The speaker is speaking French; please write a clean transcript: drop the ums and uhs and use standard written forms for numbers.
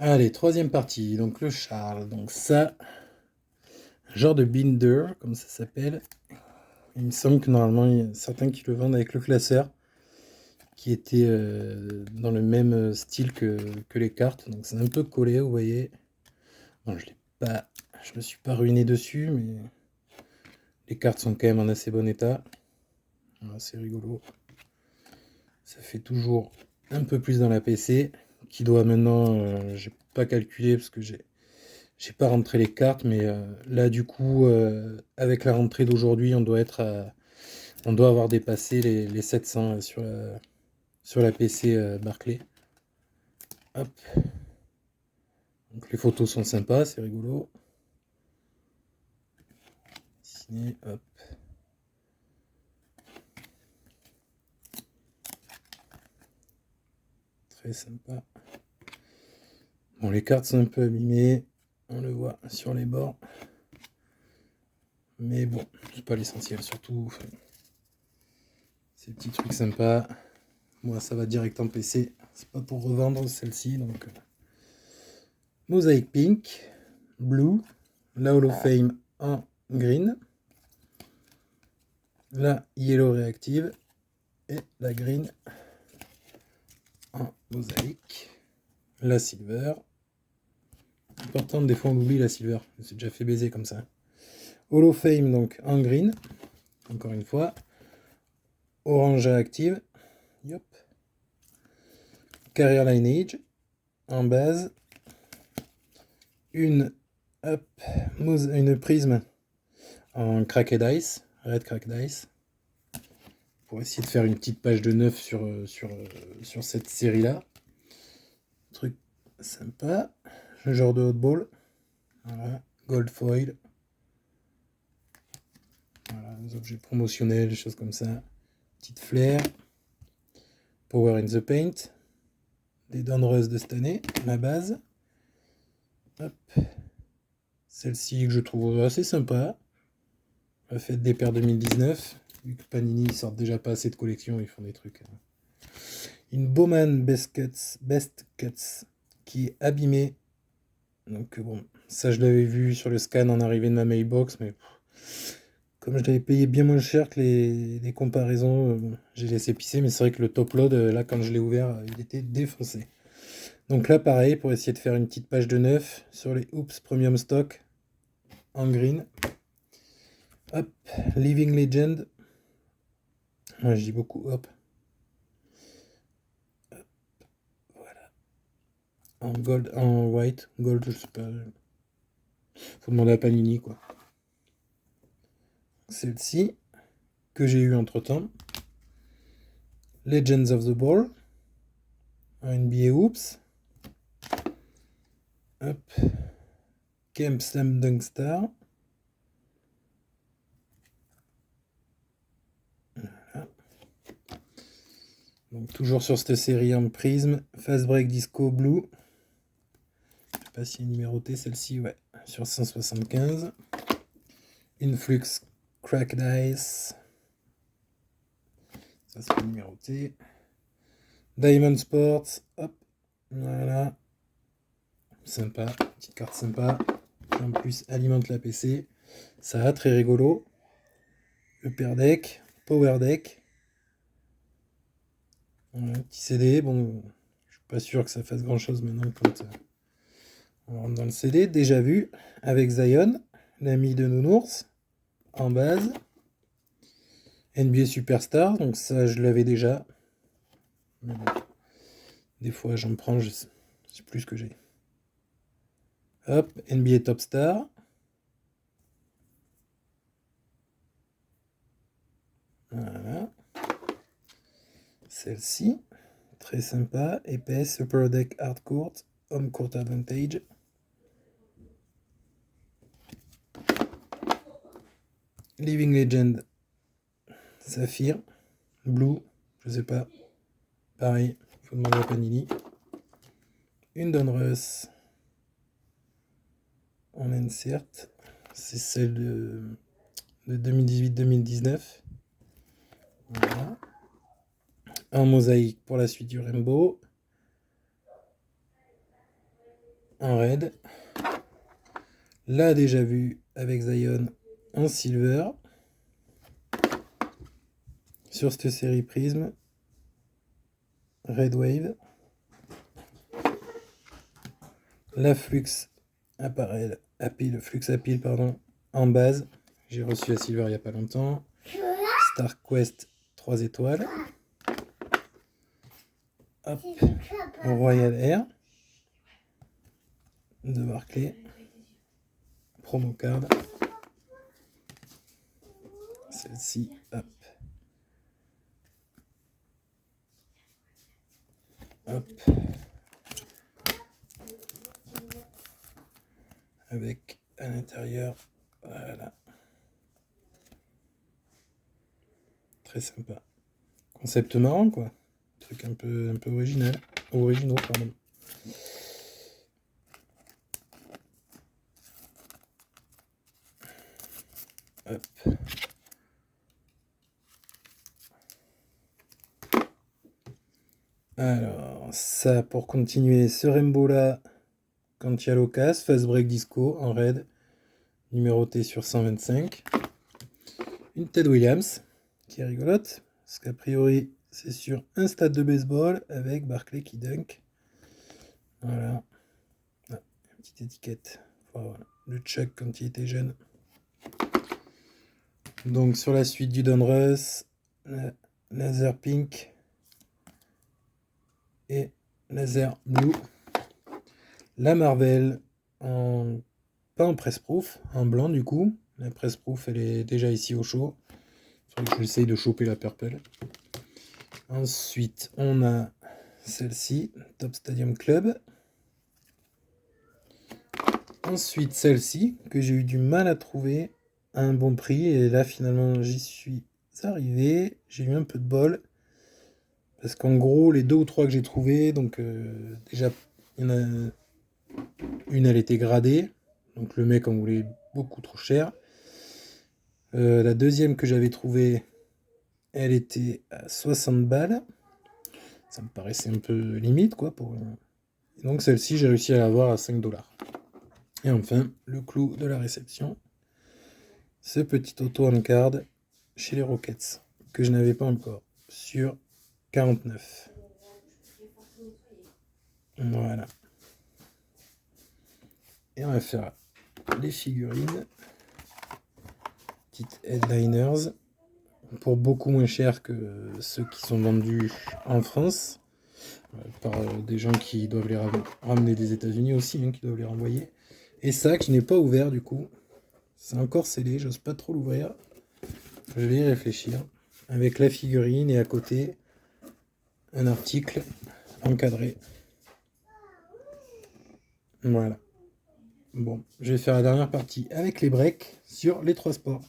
Allez, troisième partie, donc le Charles. Donc ça, genre de binder, comme ça s'appelle. Il me semble que normalement, il y a certains qui le vendent avec le classeur, qui était dans le même style que les cartes. Donc c'est un peu collé, vous voyez. Bon, je me suis pas ruiné dessus, mais les cartes sont quand même en assez bon état. Voilà, c'est rigolo. Ça fait toujours un peu plus dans la PC, qui doit maintenant, j'ai pas calculé parce que j'ai pas rentré les cartes, mais là du coup, avec la rentrée d'aujourd'hui, on doit avoir dépassé les 700 sur la PC Barclay. Hop. Donc les photos sont sympas, c'est rigolo. Signé, hop. Très sympa. Bon, les cartes sont un peu abîmées, on le voit sur les bords. Mais bon, c'est pas l'essentiel, surtout ces petits trucs sympas. Moi, ça va direct en PC. C'est pas pour revendre celle-ci, donc Mosaic Pink, Blue, la Hall of Fame en green, la Yellow Reactive et la green en mosaïque, la Silver. Important, des fois on oublie la Silver, c'est déjà fait baiser comme ça. Hall of Fame donc en green, encore une fois. Orange Reactive, yop. Carrier Lineage en base. Une prisme en Cracked Ice, Red Cracked Ice, pour essayer de faire une petite page de 9 sur cette série-là. Truc sympa, le genre de hotball. Voilà, gold foil. Voilà, des objets promotionnels, des choses comme ça. Petite flair. Power in the Paint. Des Donruss de cette année, la base. Hop. Celle-ci que je trouve assez sympa. La fête des pères 2019. Vu que Panini ils sortent déjà pas assez de collections, ils font des trucs. Une Bowman Best Cuts qui est abîmée. Donc bon, ça je l'avais vu sur le scan en arrivée de ma mailbox, mais comme je l'avais payé bien moins cher que les comparaisons, j'ai laissé pisser. Mais c'est vrai que le top load, là quand je l'ai ouvert, il était défoncé. Donc là pareil, pour essayer de faire une petite page de 9 sur les Oops Premium Stock en green. Hop, Living Legend. Moi je dis beaucoup hop. Voilà. En gold, en white, gold, je sais pas. Faut demander à Panini quoi. Celle-ci que j'ai eu entre temps. Legends of the Ball. NBA Oops. Hop. Camp Slam Dunk Star. Voilà. Donc toujours sur cette série en prisme. Fast Break Disco Blue. Je sais pas si est numéroté celle-ci, ouais. Sur 175. Influx Cracked Ice. Ça c'est numéroté. Diamond Sports. Hop. Voilà. Sympa. Petite carte sympa. Qui en plus alimente la PC. Ça va, très rigolo. Upper Deck. Power Deck. Voilà, petit CD. Bon, je suis pas sûr que ça fasse grand chose maintenant quand on rentre dans le CD. Déjà vu. Avec Zion. L'ami de Nounours. En base. NBA Superstar. Donc ça, je l'avais déjà. Mais bon, des fois, j'en prends. Je sais plus ce que j'ai. Hop. NBA Top Star. Voilà. Celle-ci. Très sympa. Épaisse. Upper Deck Hardcourt. Home Court Advantage. Living Legend. Saphir. Blue. Je sais pas. Pareil. Faut demander à Panini. Une Donruss. En insert. C'est celle de 2018-2019. Voilà. En mosaïque pour la suite du Rainbow. en red. Là, déjà vu avec Zion en silver. Sur cette série Prism, Red Wave. La Flux Apparel, Flux Appeal, pardon, en base. J'ai reçu à silver il n'y a pas longtemps. Star Quest 3 étoiles. Hop. Royal Air de Barclay. Promo card. Celle-ci, hop. Hop. Avec à l'intérieur, voilà. Très sympa. Concept marrant, quoi. Truc un peu originaux, pardon. Hop. Alors, ça, pour continuer, ce rainbow là, quand il y a l'occasion, Fast Break Disco en red, numéroté sur 125. Une Ted Williams, qui est rigolote, parce qu'a priori, c'est sur un stade de baseball avec Barclay qui dunk. Voilà. Ah, une petite étiquette. Voilà. Le Chuck quand il était jeune. Donc, sur la suite du Donruss, la Laser Pink et Laser Blue. La Marvel, pas en press-proof, en blanc du coup. La press-proof, elle est déjà ici au show. Il faudrait que j'essaye de choper la purple. Ensuite, on a celle-ci, Top Stadium Club. Ensuite, celle-ci, que j'ai eu du mal à trouver à un bon prix. Et là, finalement, j'y suis arrivé. J'ai eu un peu de bol. Parce qu'en gros, les 2 ou 3 que j'ai trouvés, donc déjà, il y en a une, elle était gradée. Donc le mec en voulait beaucoup trop cher. La deuxième que j'avais trouvée, elle était à 60 balles. Ça me paraissait un peu limite, quoi. Et donc celle-ci, j'ai réussi à l'avoir à 5 $. Et enfin, le clou de la réception, ce petit auto on card chez les Rockets, que je n'avais pas encore, sur 49. Voilà. Et on va faire les figurines. Petites headliners. Pour beaucoup moins cher que ceux qui sont vendus en France. Par des gens qui doivent les ramener des États-Unis aussi, hein, qui doivent les renvoyer. Et ça, que je n'ai pas ouvert du coup. C'est encore scellé, j'ose pas trop l'ouvrir. Je vais y réfléchir. Avec la figurine et à côté, un article encadré. Voilà. Bon, je vais faire la dernière partie avec les breaks sur les 3 sports.